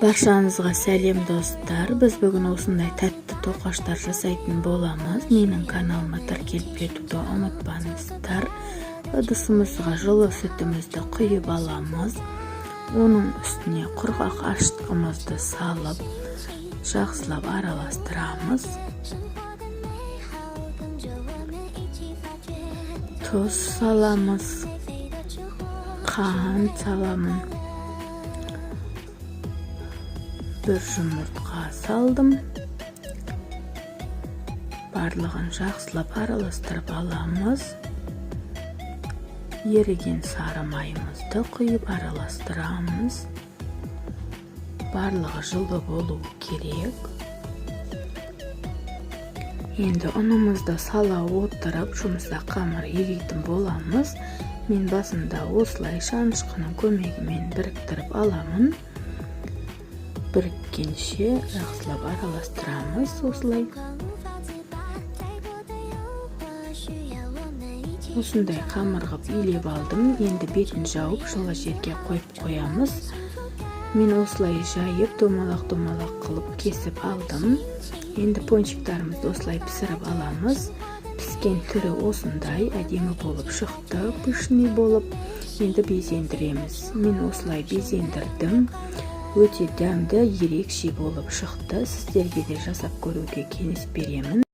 Баршаңызға сәлем достар. Біз бүгін осындай тәтті тоқаштар жасайтын боламыз. Менің каналыма тіркеліп кетуді ұмытпаңыздар. Ыдысымызға жылы сүтімізді құйып аламыз. Оның үстіне құрғақ ашытқымызды салып, жақсылап араластырамыз. Тұз саламыз, қант саламын. Bir жұмыртқа салдым. Барлығын жақсылап араластырып аламыз. Еріген сары майымызды құйып араластырамыз. Барлығы жылы болуы керек. Енді ұнымызды сала отырып, жұмсақ қамыр егетін боламыз. Мен басында осылай шанышқының көмегімен біріктіріп аламын. Біріккенше жақсылап араластырамыз осылай. Осындай қамыр қылып илеп алдым. Енді бетін жауып жылы жерге қойып қоямыз. Мен осылай жайып домалақ-домалақ қылып кесіп алдым. Енді пончиктарымызды осылай пісіріп аламыз. Піскен түрі осындай әдемі болып шықты, пышный болып. Енді безендіреміз. Мен осылай безендірдім. Өте дәмді, ерекше болып шықты. Сіздерге де жасап көруге кеңес беремін.